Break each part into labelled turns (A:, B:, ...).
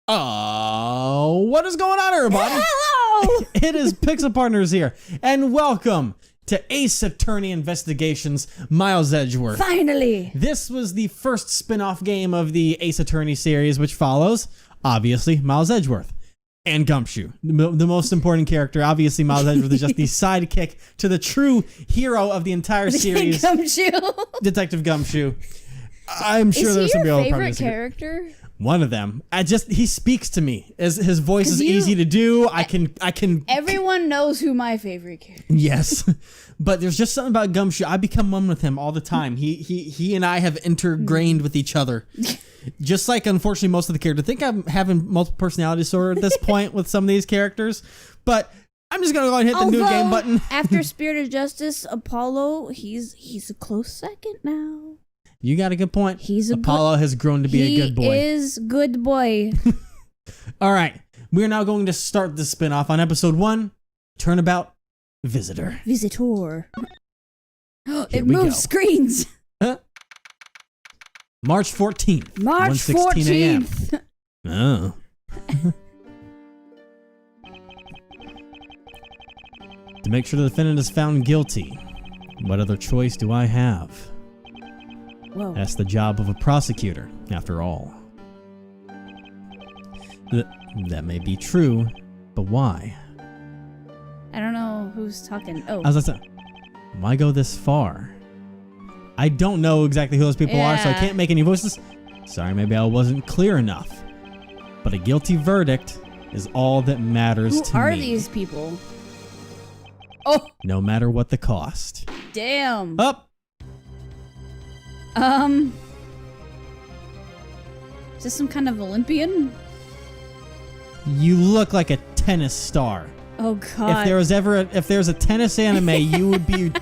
A: What is going on, everybody?
B: Hello!
A: It is Pixel Partners here, and welcome to Ace Attorney Investigations, Miles Edgeworth.
B: Finally!
A: This was the first spin-off game of the Ace Attorney series, which follows, obviously, Miles Edgeworth. And Gumshoe, the most important character. Obviously, Miles Edgeworth is just the sidekick to the true hero of the entire series,
B: Gumshoe.
A: Detective Gumshoe. I'm sure there's some people who probably disagree.
B: Is he your favorite character?
A: One of them. He speaks to me. His voice is easy to do. I can.
B: Everyone knows who my favorite character
A: is. Yes, but there's just something about Gumshoe. I become one with him all the time. He and I have intergrained with each other. Just like, unfortunately, most of the characters. I think I'm having multiple personality disorder at this point with some of these characters. But I'm just gonna go ahead and hit the new game button.
B: After Spirit of Justice, Apollo, he's a close second now.
A: You got a good point. Apollo has grown to be a good boy.
B: He is good boy.
A: All right. We are now going to start the spin-off on episode 1, Turnabout Visitor.
B: It moves screens.
A: March 14th.
B: March 14th.
A: Oh. To make sure the defendant is found guilty, what other choice do I have?
B: Whoa.
A: That's the job of a prosecutor, after all. That may be true, but why?
B: I don't know who's talking. Oh.
A: As I said, why go this far? I don't know exactly who those people are, so I can't make any voices. Sorry, maybe I wasn't clear enough. But a guilty verdict is all that matters to me.
B: Who are these people? Oh.
A: No matter what the cost.
B: Damn.
A: Up.
B: Is this some kind of Olympian?
A: You look like a tennis star.
B: Oh God!
A: If there's a tennis anime,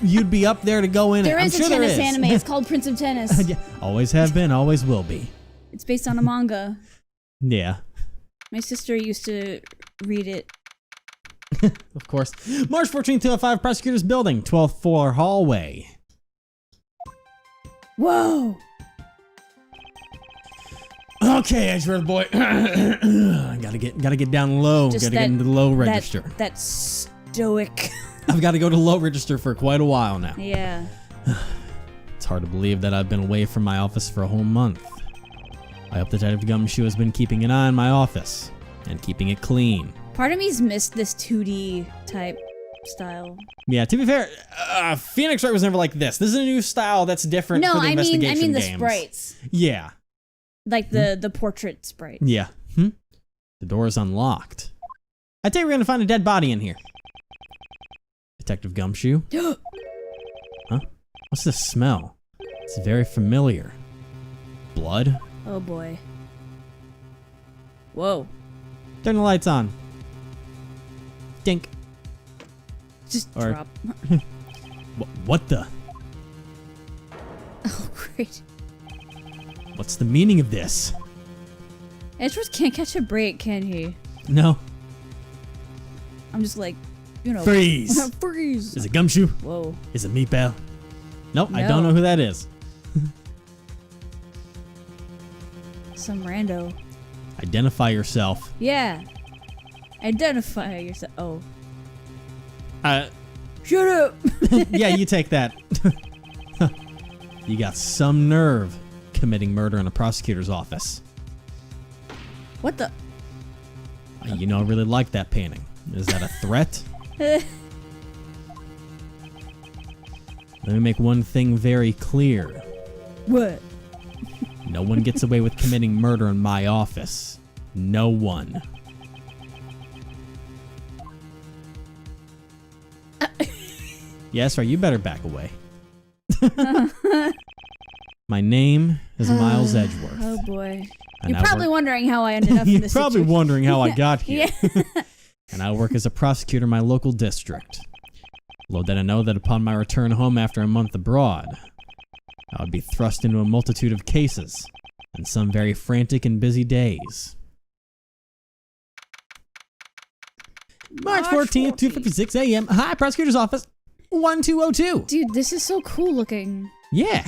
A: you'd be up there to go in.
B: There
A: I'm
B: is
A: sure
B: a tennis anime. It's called Prince of Tennis.
A: Yeah, always have been, always will be.
B: It's based on a manga.
A: Yeah.
B: My sister used to read it.
A: Of course. March 14th, 2005, Prosecutor's Building, 12th floor hallway.
B: Whoa.
A: Okay, Edgeworth boy. gotta get down low. Gotta get into the low register.
B: That's stoic.
A: I've got to go to low register for quite a while now.
B: Yeah.
A: It's hard to believe that I've been away from my office for a whole month. I hope Detective Gumshoe has been keeping an eye on my office and keeping it clean.
B: Part of me's missed this 2D type style.
A: Yeah, to be fair, Phoenix Wright was never like this. This is a new style that's different for the investigation games.
B: I mean the sprites.
A: Yeah.
B: Like the portrait sprite.
A: Yeah. The door is unlocked. I think we're gonna find a dead body in here. Detective Gumshoe. Huh? What's this smell? It's very familiar. Blood?
B: Oh boy. Whoa.
A: Turn the lights on. Dink.
B: Just drop.
A: What the?
B: Oh, great.
A: What's the meaning of this?
B: Edgeworth can't catch a break, can he?
A: No.
B: I'm just like, you know.
A: Freeze!
B: Freeze!
A: Is it Gumshoe?
B: Whoa.
A: Is it Meatball? Nope,
B: No.
A: I don't know who that is.
B: Some rando.
A: Identify yourself.
B: Yeah. Identify yourself. Oh.
A: Shut
B: up!
A: Yeah, you take that. You got some nerve committing murder in a prosecutor's office.
B: What the?
A: You know, I really like that painting. Is that a threat? Let me make one thing very clear.
B: What?
A: No one gets away with committing murder in my office. No one. Yeah, that's right. You better back away. My name is Miles Edgeworth.
B: Oh boy.
A: And
B: You're probably wondering how I ended up in
A: You're
B: this
A: probably
B: situation.
A: wondering how I got here.
B: Yeah.
A: And I work as a prosecutor in my local district. Little did I know that upon my return home after a month abroad, I would be thrust into a multitude of cases and some very frantic and busy days. March 14th, 2:56 a.m. Hi, prosecutor's office. 1202.
B: Dude, this is so cool looking.
A: Yeah.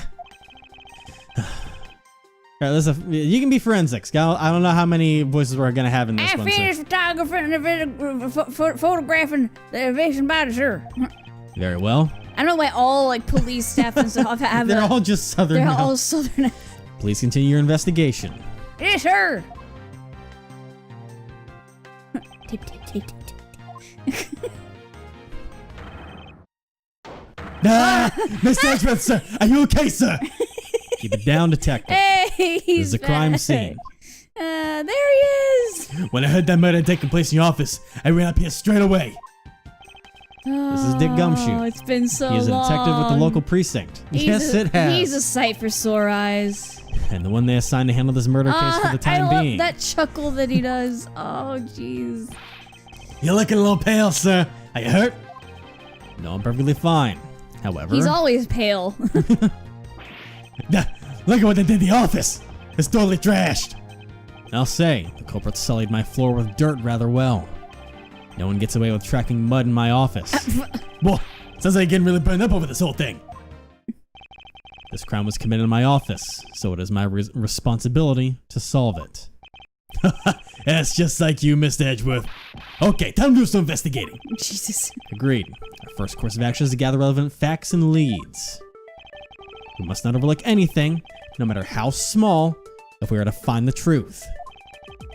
A: All right, you can be forensics. I don't know how many voices we're gonna have in this
B: I
A: one.
B: finished photographing the evasion body, sir.
A: Very well.
B: I don't know why all like police staff and stuff have.
A: They're all just Southern.
B: They're
A: now.
B: all Southern.
A: Please continue your investigation.
B: Yes, sir. Tape, tape, tape, tape, tape.
A: Mr. Edgeworth, sir, are you okay, sir? Keep it down, detective.
B: Hey, he's
A: There's a crime
B: back.
A: scene.
B: There he is.
A: When I heard that murder taking place in your office, I ran up here straight away. This is Dick Gumshoe.
B: Oh, it's been so long.
A: He's a detective with the local precinct. It has.
B: He's a sight for sore eyes.
A: And the one they assigned to handle this murder case for the time
B: I
A: being.
B: love that chuckle that he does. Oh, jeez.
A: You're looking a little pale, sir. Are you hurt? No, I'm perfectly fine. However...
B: He's always pale.
A: Look at what they did in the office. It's totally trashed. I'll say, the culprit sullied my floor with dirt rather well. No one gets away with tracking mud in my office. Well, sounds like you're getting really burned up over this whole thing. This crime was committed in my office, so it is my responsibility to solve it. That's just like you, Mr. Edgeworth. Okay, time to do some investigating.
B: Jesus.
A: Agreed. Our first course of action is to gather relevant facts and leads. We must not overlook anything, no matter how small, if we are to find the truth.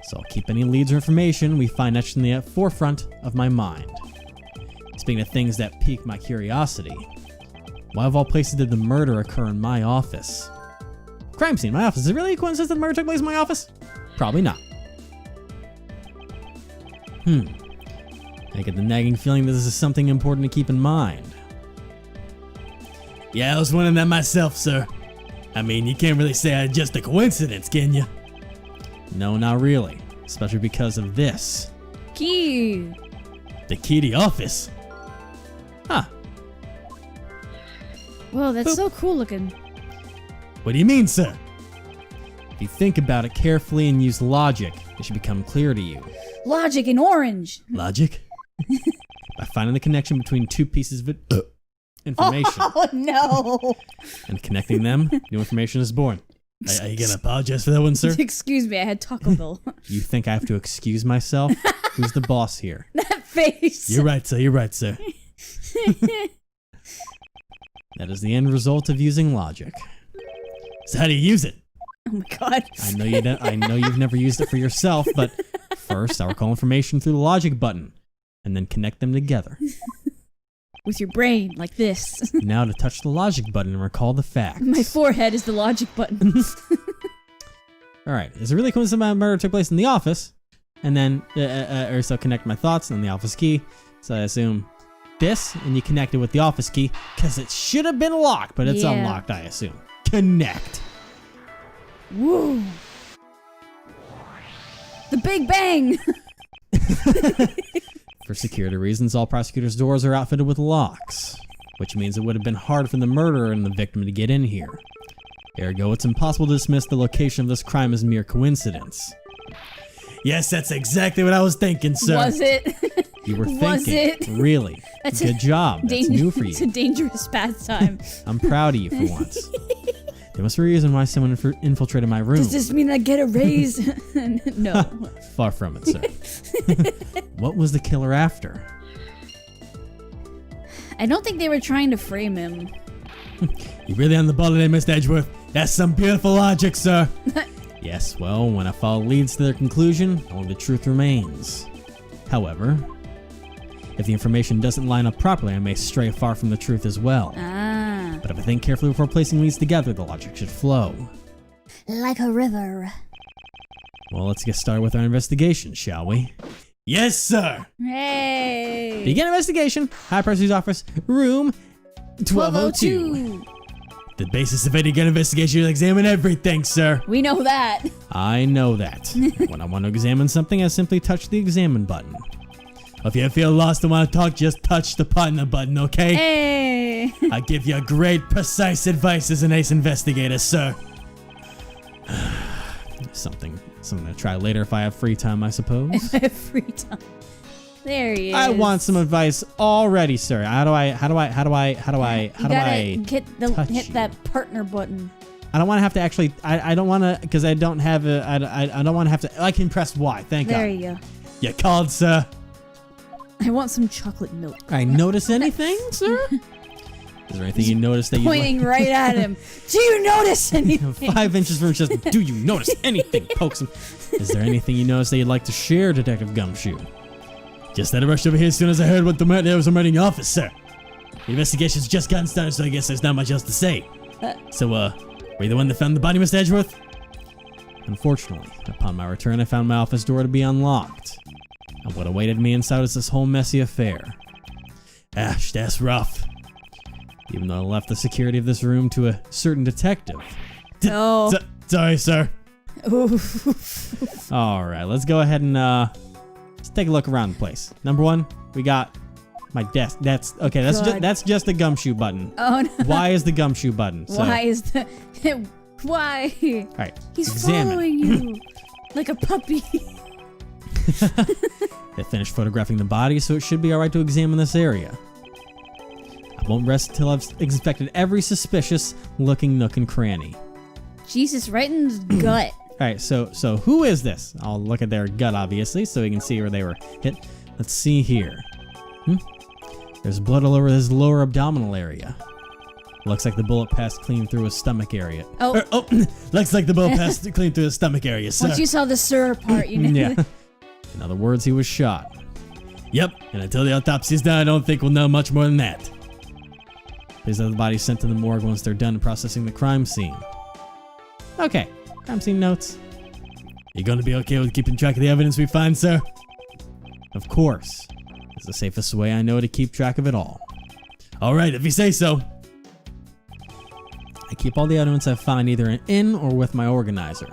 A: So I'll keep any leads or information we find etched in the forefront of my mind. Speaking of things that pique my curiosity, why of all places did the murder occur in my office? Crime scene in my office. Is it really a coincidence that the murder took place in my office? Probably not. I get the nagging feeling that this is something important to keep in mind. Yeah, I was wondering that myself, sir. I mean, you can't really say it's just a coincidence, can you? No, not really. Especially because of this.
B: Key.
A: The key to the office? Huh.
B: Whoa, that's so cool looking.
A: What do you mean, sir? If you think about it carefully and use logic, it should become clear to you.
B: Logic in orange.
A: Logic? By finding the connection between two pieces of information.
B: Oh, no.
A: And connecting them, new information is born. Are you gonna apologize for that one, sir?
B: Excuse me, I had Taco Bell.
A: You think I have to excuse myself? Who's the boss here?
B: That face.
A: You're right, sir. You're right, sir. That is the end result of using logic. So how do you use it?
B: Oh my god.
A: I know you've never used it for yourself, but first I recall information through the logic button, and then connect them together.
B: With your brain, like this.
A: Now to touch the logic button and recall the facts.
B: My forehead is the logic button.
A: Alright, is it really coincidence that murder took place in the office? And then, or so connect my thoughts and then the office key. So I assume this, and you connect it with the office key, because it should have been locked, but it's unlocked, I assume. Connect.
B: Woo. The Big Bang.
A: For security reasons, all prosecutors' doors are outfitted with locks, which means it would have been hard for the murderer and the victim to get in here. Ergo, it's impossible to dismiss the location of this crime as mere coincidence. Yes, that's exactly what I was thinking, sir.
B: Was it?
A: You were
B: Was
A: thinking.
B: it?
A: Really. Good job. That's new for you.
B: It's a dangerous pastime.
A: I'm proud of you for once. There must be a reason why someone infiltrated my room.
B: Does this mean I get a raise? No.
A: Far from it, sir. What was the killer after?
B: I don't think they were trying to frame him.
A: You really on the ball today, Mr. Edgeworth. That's some beautiful logic, sir. Yes, well, when a follow leads to their conclusion, only the truth remains. However, if the information doesn't line up properly, I may stray far from the truth as well.
B: Ah.
A: But if I think carefully before placing leads together, the logic should flow.
B: Like a river.
A: Well, let's get started with our investigation, shall we? Yes, sir!
B: Hey!
A: Begin investigation. High Prosecutor's Office, room 1202. The basis of any gun investigation is to examine everything, sir.
B: We know that.
A: I know that. When I want to examine something, I simply touch the examine button. If you feel lost and want to talk, just touch the partner button, okay?
B: Hey!
A: I give you great, precise advice as an ace investigator, sir. Something to try later if I have free time, I suppose.
B: If I have free time. There he is.
A: I want some advice already, sir. How do I
B: hit that partner button.
A: I don't want to have to actually. I don't want to because I don't have a. I don't want to have to. I can press Y. Thank God.
B: There you go.
A: You called, sir.
B: I want some chocolate milk.
A: I notice anything, sir? Is there anything you notice that you
B: Pointing right at him. Do you notice anything?
A: 5 inches from his chest. Do you notice anything? Pokes him. Is there anything you notice that you'd like to share, Detective Gumshoe? Just that I rushed over here as soon as I heard what there was a murder in your office, sir. The investigation's just gotten started, so I guess there's not much else to say. So, were you the one that found the body, Mr. Edgeworth? Unfortunately, upon my return, I found my office door to be unlocked. And what awaited me inside was this whole messy affair. Ash, that's rough. Even though I left the security of this room to a certain detective.
B: Oh.
A: Sorry, sir.
B: Oof.
A: All right, let's go ahead and let's take a look around the place. Number one, we got my desk. That's okay. That's just the gumshoe button.
B: Oh no.
A: Why is the gumshoe button? So,
B: Why is the why?
A: all right,
B: He's
A: examine.
B: following you like a puppy.
A: They finished photographing the body, so it should be all right to examine this area. I won't rest until I've inspected every suspicious-looking nook and cranny.
B: Jesus, right in his gut.
A: All right, so who is this? I'll look at their gut, obviously, so we can see where they were hit. Let's see here. There's blood all over his lower abdominal area. Looks like the bullet passed clean through his stomach area.
B: Oh.
A: Looks like the bullet passed clean through his stomach area, sir.
B: Once you saw the sir part, you know.
A: Yeah. In other words, he was shot. Yep, and until the autopsy's done, I don't think we'll know much more than that. Please have the body sent to the morgue once they're done processing the crime scene. Okay, crime scene notes. You gonna be okay with keeping track of the evidence we find, sir? Of course. It's the safest way I know to keep track of it all. Alright, if you say so. I keep all the evidence I find either in or with my organizer.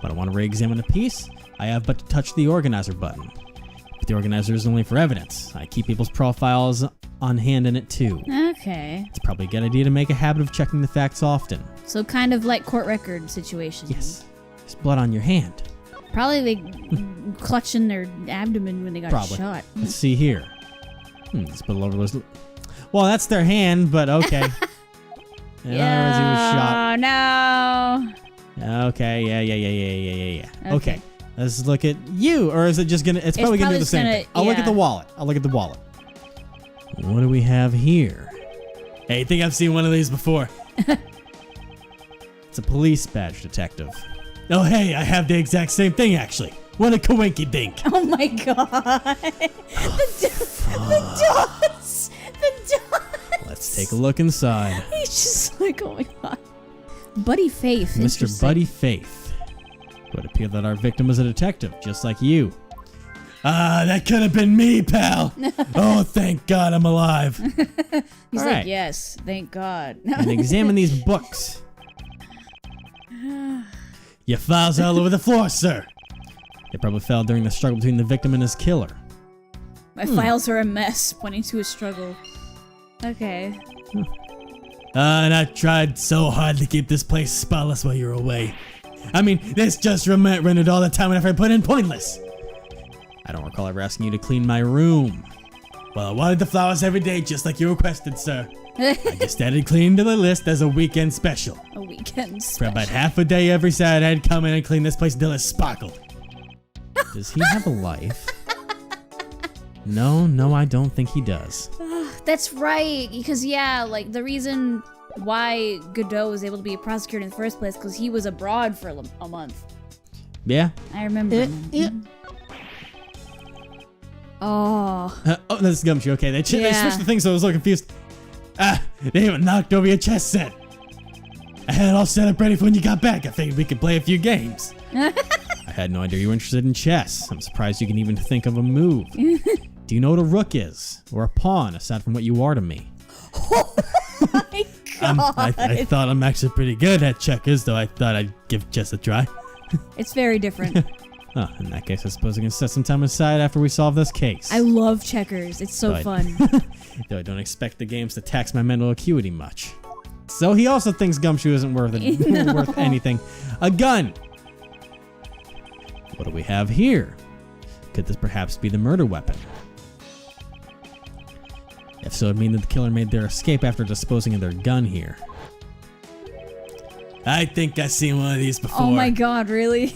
A: When I want to re-examine a piece, I have but to touch the organizer button. But the organizer is only for evidence. I keep people's profiles on hand in it too.
B: Okay.
A: It's probably a good idea to make a habit of checking the facts often.
B: So kind of like court record situation.
A: Yes. There's blood on your hand.
B: Probably they clutching their abdomen when they got
A: Probably.
B: shot.
A: Let's see here. Let's put it over those. Well, that's their hand, but okay. In other words, he was shot.
B: No.
A: Okay, yeah. Okay. Let's look at you, or is it just gonna? It's probably gonna do the same thing. I'll look at the wallet. What do we have here? Hey, I think I've seen one of these before. It's a police badge, detective. Oh, hey, I have the exact same thing, actually. What a coinky dink.
B: Oh my god. The dots.
A: Let's take a look inside.
B: He's just like, oh my god. Buddy Faith.
A: Mr. Buddy Faith. It would appear that our victim was a detective, just like you. Ah, that could have been me, pal. Oh, thank God I'm alive.
B: He's
A: all
B: like,
A: right.
B: yes, thank God.
A: And examine these books. Your files are all over the floor, sir. They probably fell during the struggle between the victim and his killer.
B: My files are a mess, pointing to a struggle. Okay.
A: And I tried so hard to keep this place spotless while you were away. I mean, this just rendered all the time and effort I put in pointless. I don't recall ever asking you to clean my room. Well, I wanted the flowers every day, just like you requested, sir. I just added cleaning to the list as a weekend special.
B: A weekend
A: For
B: special.
A: about half a day every Saturday, I'd come in and clean this place until it sparkled. Does he have a life? No, I don't think he does.
B: That's right, because yeah, like the reason why Godot was able to be a prosecutor in the first place because he was abroad for a month.
A: Yeah?
B: I remember.
A: Yeah.
B: Oh.
A: Oh, that's Gumshoe. Okay, they switched the thing, so I was a little confused. They even knocked over your chess set. I had it all set up ready for when you got back. I figured we could play a few games. I had no idea you were interested in chess. I'm surprised you can even think of a move. Do you know what a rook is? Or a pawn, aside from what you are to me?
B: Oh my god.
A: I thought I'm actually pretty good at checkers, though I thought I'd give chess a try.
B: It's very different.
A: Oh, in that case, I suppose I can set some time aside after we solve this case.
B: I love checkers. It's so
A: But-
B: fun.
A: Though I don't expect the games to tax my mental acuity much. So he also thinks Gumshoe isn't worth anything. A gun! What do we have here? Could this perhaps be the murder weapon? If so, it'd mean that the killer made their escape after disposing of their gun here. I think I've seen one of these before.
B: Oh my god, really?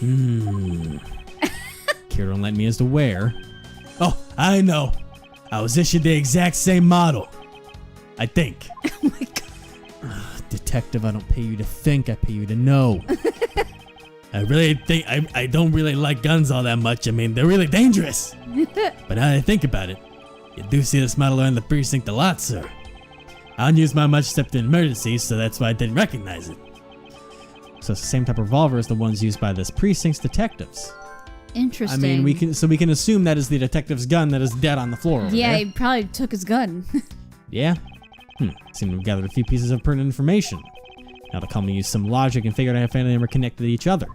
A: Care to enlighten me as to where? Oh, I know. I was issued the exact same model. I think.
B: Oh my god.
A: Detective, I don't pay you to think, I pay you to know. I really think, I don't really like guns all that much. I mean, they're really dangerous. But now that I think about it, you do see this model around the precinct a lot, sir. I don't use mine much except in emergencies, so that's why I didn't recognize it. So it's the same type of revolver as the ones used by this precinct's detectives.
B: Interesting.
A: I mean, we can assume that is the detective's gun that is dead on the floor over
B: yeah,
A: there.
B: he probably took his gun.
A: Yeah? Seem to have gathered a few pieces of pertinent information. Now to calmly use some logic and figure out if any of them are connected to each other.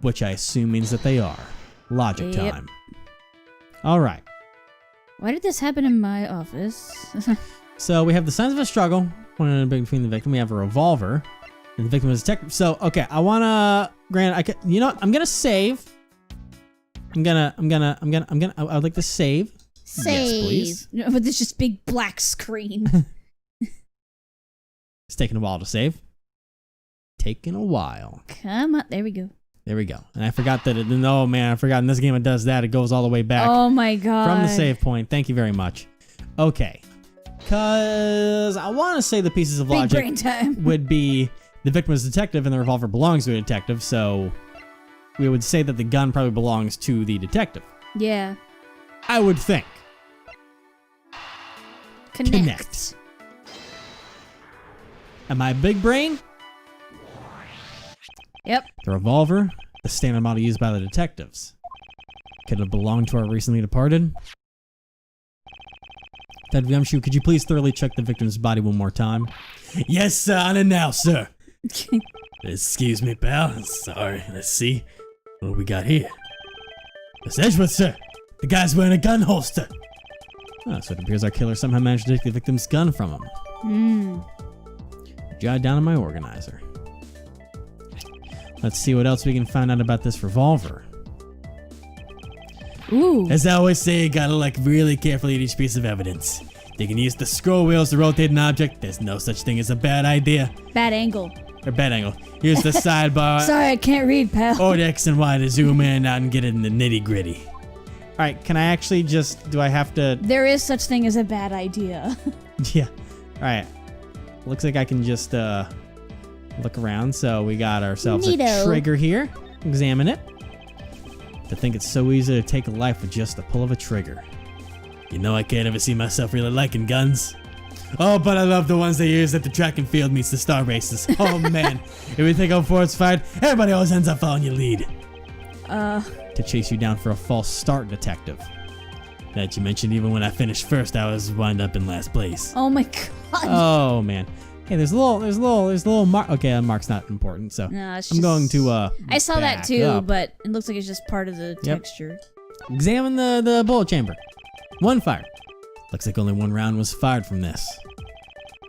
A: Which I assume means that they are. Logic time. Alright.
B: Why did this happen in my office?
A: So we have the signs of a struggle between the victim. We have a revolver. And the victim is a detective. So, okay, I wanna... you know what? I'm gonna save. I would like to save.
B: Save.
A: Yes, please.
B: No, but there's just big black screen.
A: It's taking a while to save. Taking a while.
B: Come on, there we go.
A: There we go. And I forgot that oh man, I forgot in this game it does that. It goes all the way back.
B: Oh my god.
A: From the save point. Thank you very much. Okay. Cause I want to say the pieces of
B: Big
A: logic
B: brain time.
A: would be the victim is a detective and the revolver belongs to a detective, so we would say that the gun probably belongs to the detective.
B: Yeah.
A: I would think.
B: Connect.
A: Am I big brain?
B: Yep.
A: The revolver, the standard model used by the detectives. Could have belonged to our recently departed. Detective Gumshoe, could you please thoroughly check the victim's body one more time? Yes, sir, on it now, sir. Excuse me, pal. Sorry, let's see. What do we got here? It's Edgeworth, sir. The guy's wearing a gun holster. Oh, so it appears our killer somehow managed to take the victim's gun from him. Jot down in my organizer. Let's see what else we can find out about this revolver.
B: Ooh.
A: As I always say, you gotta look really carefully at each piece of evidence. You can use the scroll wheels to rotate an object. There's no such thing as a bad idea.
B: Bad angle.
A: Or bad angle. Here's the sidebar.
B: Sorry, I can't read, pal.
A: Or X and Y to zoom in out and get in the nitty gritty. Alright, can I actually just... Do I have to...
B: There is such thing as a bad idea.
A: Yeah. Alright. Looks like I can just look around. So we got ourselves a trigger here. Examine it. To think it's so easy to take a life with just the pull of a trigger. You know I can't ever see myself really liking guns. Oh, but I love the ones they use at the track and field meets the star races. Oh man, if you think how forward's fired, everybody always ends up following your lead. To chase you down for a false start, detective. That you mentioned even when I finished first, I was wind up in last place.
B: Oh my god.
A: Oh man. Hey, there's a little mark. Okay, a mark's not important, so
B: No, it's
A: I'm
B: just...
A: going to
B: I saw that
A: back
B: too,
A: up.
B: but it looks like it's just part of the texture.
A: Examine the bullet chamber. One fire. Looks like only one round was fired from this.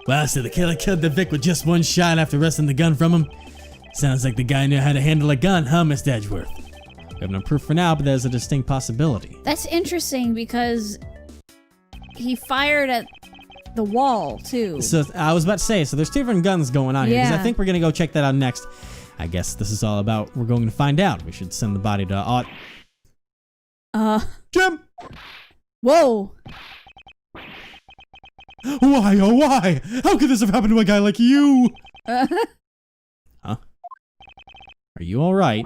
A: Wow, so the killer killed the Vic with just one shot after wresting the gun from him? Sounds like the guy knew how to handle a gun, huh, Mr. Edgeworth? We have no proof for now, but there's a distinct possibility.
B: That's interesting because he fired at the wall too.
A: So I was about to say, so there's two different guns going on here, because I
B: Yeah.
A: think we're going to go check that out next. I guess this is all about, we're going to find out. We should send the body to Jim!
B: Whoa.
A: Why, oh why? How could this have happened to a guy like you? Huh? Are you alright?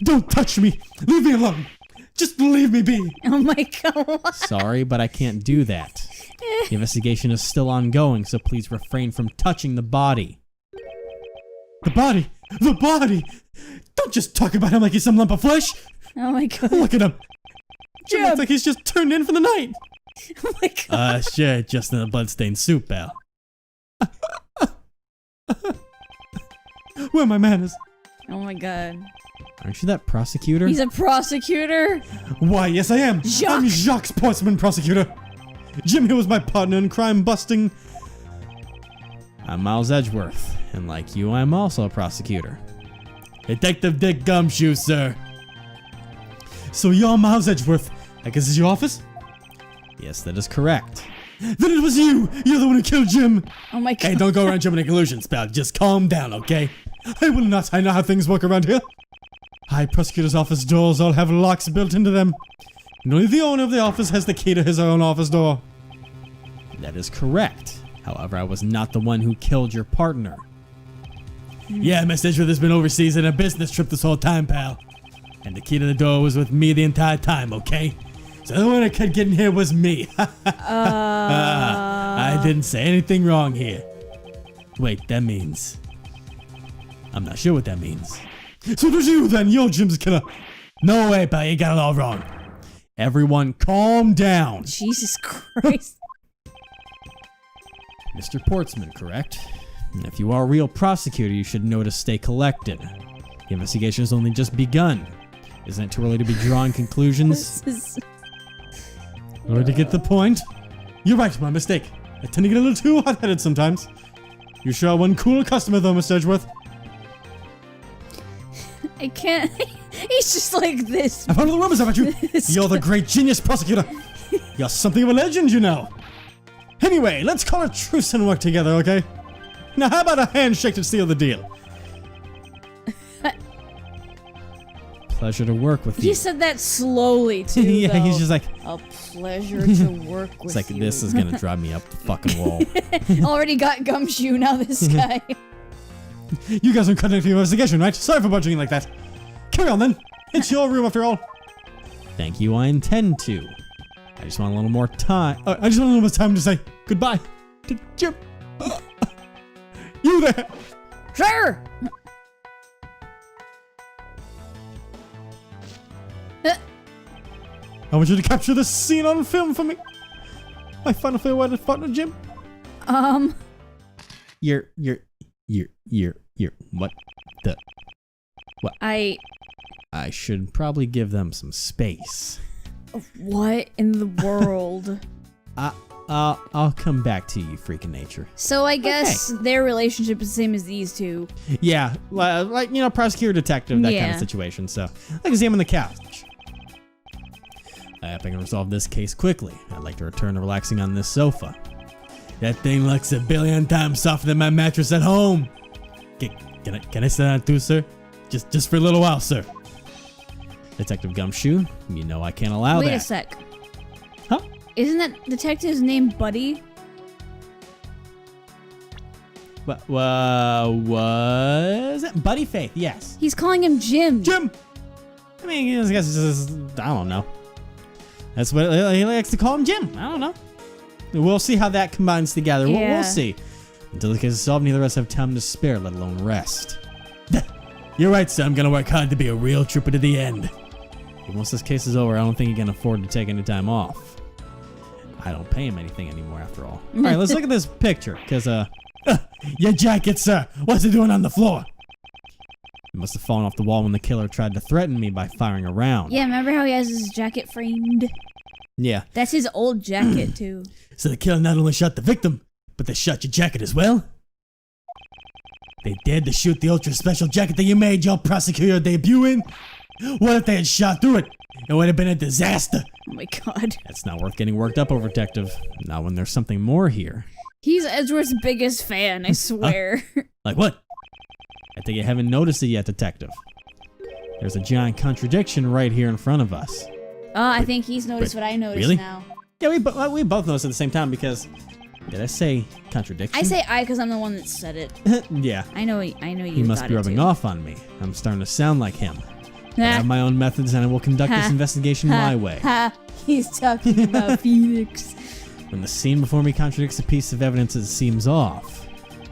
A: Don't touch me! Leave me alone! Just leave me be!
B: Oh my god.
A: Sorry, but I can't do that. The investigation is still ongoing, so please refrain from touching the body. The body! The body! Don't just talk about him like he's some lump of flesh!
B: Oh my god.
A: Look at him! Jim looks like he's just turned in for the night!
B: Oh my god.
A: Sure, just in a bloodstained soup, pal. Where are my manners?
B: Oh my god.
A: Aren't you that prosecutor?
B: He's a prosecutor?
A: Why, yes I am!
B: Jacques.
A: I'm Jacques Portsman, prosecutor! Jim here was my partner in crime busting. I'm Miles Edgeworth, and like you, I'm also a prosecutor. Detective Dick Gumshoe, sir. So you're Miles Edgeworth. I guess this is your office? Yes, that is correct. Then it was you! You're the one who killed Jim!
B: Oh my god.
A: Hey, don't go around jumping to conclusions, pal. Just calm down, okay? I will not. I know how things work around here. High prosecutor's office doors all have locks built into them. And only the owner of the office has the key to his own office door. That is correct. However, I was not the one who killed your partner. Yeah, Miss Edgeworth has been overseas on a business trip this whole time, pal. And the key to the door was with me the entire time, okay? So the only one that could get in here was me. I didn't say anything wrong here. Wait, that means... I'm not sure what that means. So it was you then, you're Jim's killer. No way, pal, you got it all wrong. Everyone calm down.
B: Jesus Christ.
A: Mr. Portsman, correct? And if you are a real prosecutor, you should know to stay collected. The investigation has only just begun. Isn't it too early to be drawing conclusions? In order to get the point? You're right, my mistake. I tend to get a little too hot-headed sometimes. You sure are one cool customer though, Mr. Edgeworth.
B: I can't. He's just like this.
A: I've heard all the rumors about you. You're the great genius prosecutor. You're something of a legend, you know. Anyway, let's call a truce and work together, okay? Now, how about a handshake to seal the deal? Pleasure to work with you.
B: He said that slowly, too,
A: yeah,
B: though.
A: he's just like...
B: A pleasure to work with you.
A: It's like, this is gonna drive me up the fucking wall.
B: Already got gumshoe, now this guy.
A: You guys are conducting an investigation, right? Sorry for budging like that. Carry on, then. It's your room, after all. Thank you, I intend to. I just want a little more time. I just want a little more time to say goodbye to Jim. You there?
B: Sure.
A: I want you to capture this scene on film for me. My final farewell to partner Jim. You're, what the, what? I should probably give them some space.
B: What in the world?
A: I'll come back to you, freaking nature.
B: So I guess their relationship is the same as these two.
A: Yeah, like, you know, prosecutor, detective, that kind of situation. So, like examine the couch. I hope I can resolve this case quickly. I'd like to return to relaxing on this sofa. That thing looks a billion times softer than my mattress at home. Can I sit down too, sir? Just for a little while, sir. Detective Gumshoe, you know I can't allow that.
B: Wait a sec.
A: Huh?
B: Isn't that detective's name Buddy?
A: Was it Buddy Faith? Yes.
B: He's calling him Jim.
A: Jim! I mean, I guess it's just, I don't know. That's what he likes to call him, Jim. I don't know. We'll see how that combines together.
B: Yeah.
A: We'll see. Until the case is solved, neither of us have time to spare, let alone rest. You're right, sir. I'm gonna work hard to be a real trooper to the end. But once this case is over, I don't think he can afford to take any time off. I don't pay him anything anymore, after all. All right, let's look at this picture, because, your jacket, sir. What's it doing on the floor? It must have fallen off the wall when the killer tried to threaten me by firing a round.
B: Yeah, remember how he has his jacket framed?
A: Yeah.
B: That's his old jacket, too.
A: So the killer not only shot the victim, but they shot your jacket as well? They dared to shoot the ultra special jacket that you made your prosecutor debut in? What if they had shot through it? It would have been a disaster.
B: Oh my god.
A: That's not worth getting worked up over, detective. Not when there's something more here.
B: He's Edgeworth's biggest fan, I swear.
A: Like what? I think you haven't noticed it yet, detective. There's a giant contradiction right here in front of us.
B: I think he's noticed what I noticed now.
A: Yeah, we both noticed at the same time because... Did I say contradiction?
B: I say I because I'm the one that said it.
A: Yeah.
B: I know you
A: He must be rubbing off on me. I'm starting to sound like him. I have my own methods and I will conduct this investigation my way.
B: He's talking about Phoenix.
A: When the scene before me contradicts a piece of evidence that seems off,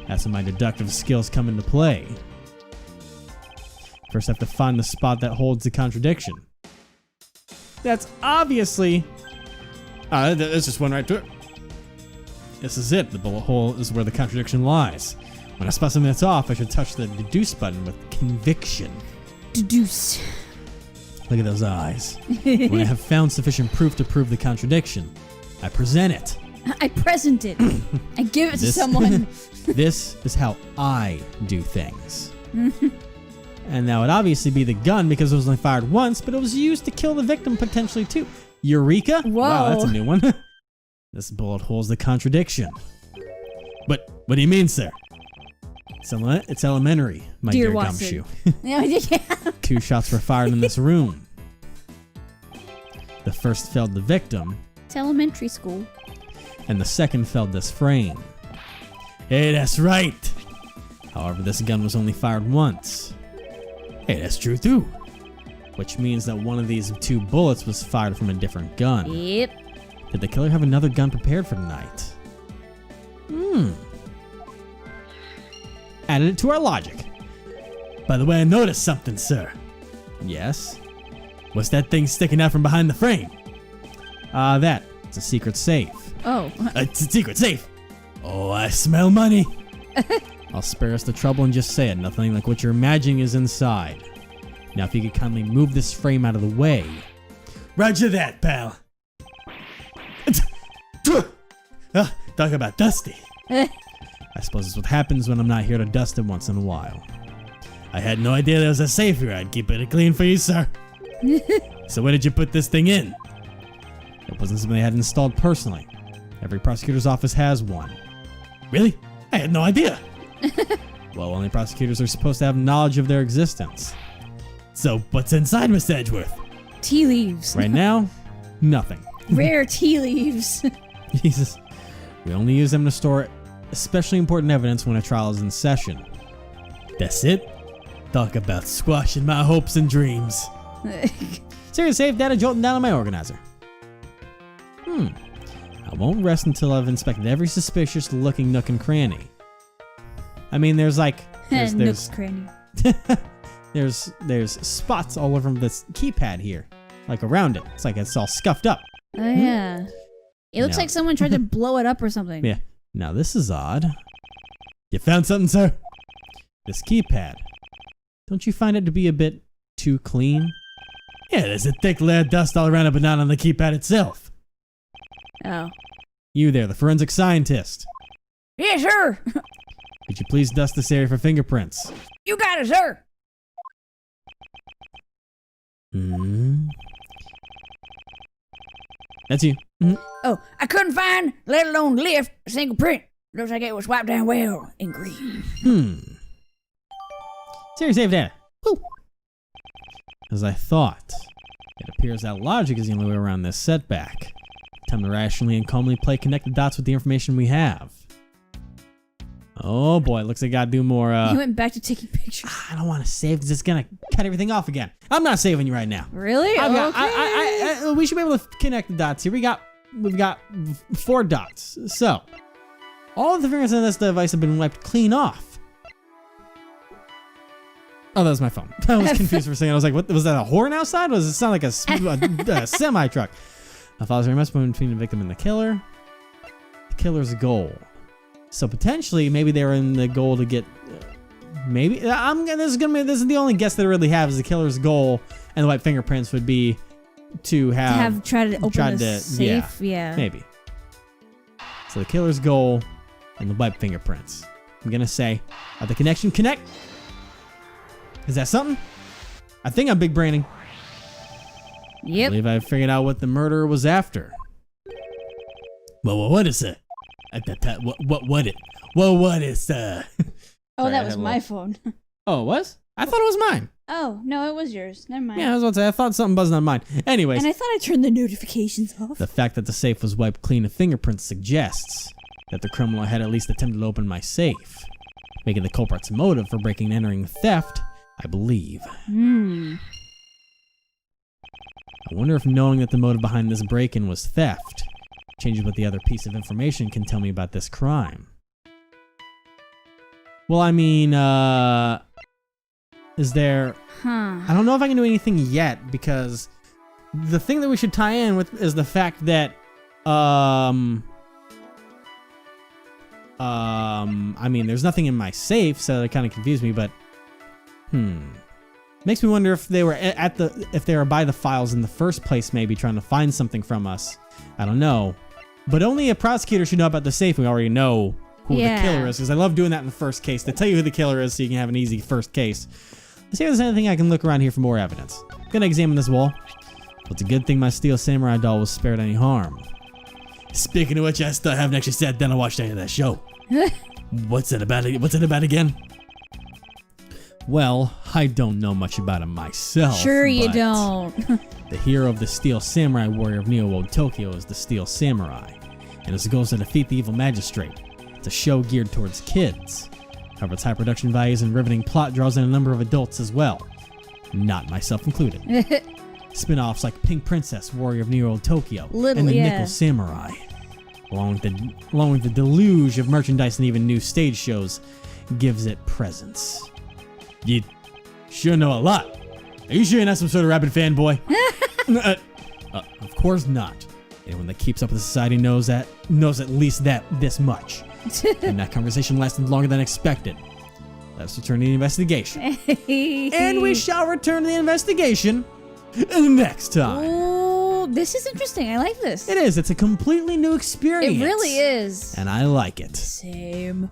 A: that's when my deductive skills come into play. First I have to find the spot that holds the contradiction. That's obviously... let's just went right to it. This is it. The bullet hole is where the contradiction lies. When I spot something that's off, I should touch the deduce button with conviction.
B: Deduce.
A: Look at those eyes. When I have found sufficient proof to prove the contradiction, I present it.
B: I present it. I give it to someone.
A: This is how I do things. And that would obviously be the gun because it was only fired once, but it was used to kill the victim potentially too. Eureka?
B: Whoa.
A: Wow, that's a new one. This bullet holes the contradiction. But what do you mean, sir? It's elementary, my dear
B: Watson.
A: Gumshoe.
B: Yeah.
A: 2 shots were fired in this room. The first felled the victim,
B: It's elementary school.
A: and the second felled this frame. Hey, that's right. However, this gun was only fired once. Hey, that's true too. Which means that one of these 2 bullets was fired from a different gun.
B: Yep.
A: Did the killer have another gun prepared for tonight? Added it to our logic. By the way, I noticed something, sir. Yes? What's that thing sticking out from behind the frame? It's a secret safe.
B: Oh.
A: It's a secret safe. Oh, I smell money. I'll spare us the trouble and just say it. Nothing like what you're imagining is inside. Now, if you could kindly move this frame out of the way. Roger that, pal. Talk about dusty. I suppose it's what happens when I'm not here to dust it once in a while. I had no idea there was a safe here. I'd keep it clean for you, sir. So where did you put this thing in? It wasn't something I had installed personally. Every prosecutor's office has one. Really? I had no idea. Well, only prosecutors are supposed to have knowledge of their existence. So what's inside, Miss Edgeworth?
B: Tea leaves.
A: Right now, nothing.
B: Rare tea leaves.
A: Jesus. We only use them to store especially important evidence when a trial is in session. That's it? Talk about squashing my hopes and dreams. Serious safe data jolting down on my organizer. I won't rest until I've inspected every suspicious looking nook and cranny. I mean, there's
B: Nook's cranny.
A: there's spots all over this keypad here, like around it. It's like it's all scuffed up.
B: Oh yeah. It looks like someone tried to blow it up or something.
A: Yeah. Now this is odd. You found something, sir? This keypad. Don't you find it to be a bit too clean? Yeah, there's a thick layer of dust all around it, but not on the keypad itself.
B: Oh.
A: You there, the forensic scientist.
B: Yes, sir.
A: Could you please dust this area for fingerprints?
B: You got it, sir.
A: That's you.
B: Oh, I couldn't find, let alone lift, a single print. Looks like it was wiped down well in green.
A: Serious save data. Woo. As I thought, it appears that logic is the only way around this setback. Time to rationally and calmly play connect the dots with the information we have. Oh boy, looks like I gotta do more.
B: He went back to taking pictures.
A: I don't want to save because it's gonna cut everything off again. I'm not saving you right now.
B: Really?
A: We should be able to connect the dots here. We've got 4 dots. So, all of the fingers on this device have been wiped clean off. Oh, that was my phone. I was confused for a second. I was like, "What was that? A horn outside? Was it sound like a semi truck?" I thought there must be between the victim and the killer. The killer's goal. So potentially, maybe they were in the goal to get. Maybe this is the only guess that I really have is the killer's goal, and the white fingerprints would be to have
B: tried to open the safe. Yeah.
A: Maybe. So the killer's goal and the white fingerprints. I'm gonna say, are the connection connect? Is that something? I think I'm big braining.
B: Yep.
A: I believe I figured out what the murderer was after. Well, what is it? What is
B: Oh, that was my phone.
A: Oh, it was? I thought it was mine.
B: Oh, no, it was yours. Never mind.
A: Yeah, I was about to say, I thought something buzzed on mine. Anyways.
B: And I thought I turned the notifications off.
A: The fact that the safe was wiped clean of fingerprints suggests that the criminal had at least attempted to open my safe, making the culprit's motive for breaking and entering theft, I believe. I wonder if knowing that the motive behind this break-in was theft changes what the other piece of information can tell me about this crime. Well, I mean, is there... I don't know if I can do anything yet, because the thing that we should tie in with is the fact that, I mean, there's nothing in my safe, so that kind of confused me, but, makes me wonder if they were if they were by the files in the first place, maybe trying to find something from us. I don't know. But only a prosecutor should know about the safe. We already know who the killer is, because I love doing that in the first case. They tell you who the killer is so you can have an easy first case. Let's see if there's anything I can look around here for more evidence. I'm gonna examine this wall. Well, it's a good thing my steel samurai doll was spared any harm. Speaking of which, I still haven't actually sat down and watched any of that show. What's it about again? Well, I don't know much about him myself.
B: Sure you
A: but
B: don't.
A: The hero of the Steel Samurai Warrior of Neo Tokyo is the Steel Samurai, and his goal is to defeat the evil magistrate. It's a show geared towards kids. However, its high production values and riveting plot draws in a number of adults as well. Not myself included. Spin-offs like Pink Princess, Warrior of Neo Tokyo, and the Nickel Samurai, along with the deluge of merchandise and even new stage shows, gives it presence. You sure know a lot. Are you sure you're not some sort of rabid fanboy? Of course not. Anyone that keeps up with society knows at least this much. And that conversation lasted longer than expected. Let's return to the investigation. And we shall return to the investigation next time.
B: Oh, this is interesting. I like this.
A: It is. It's a completely new experience.
B: It really is.
A: And I like it.
B: Same.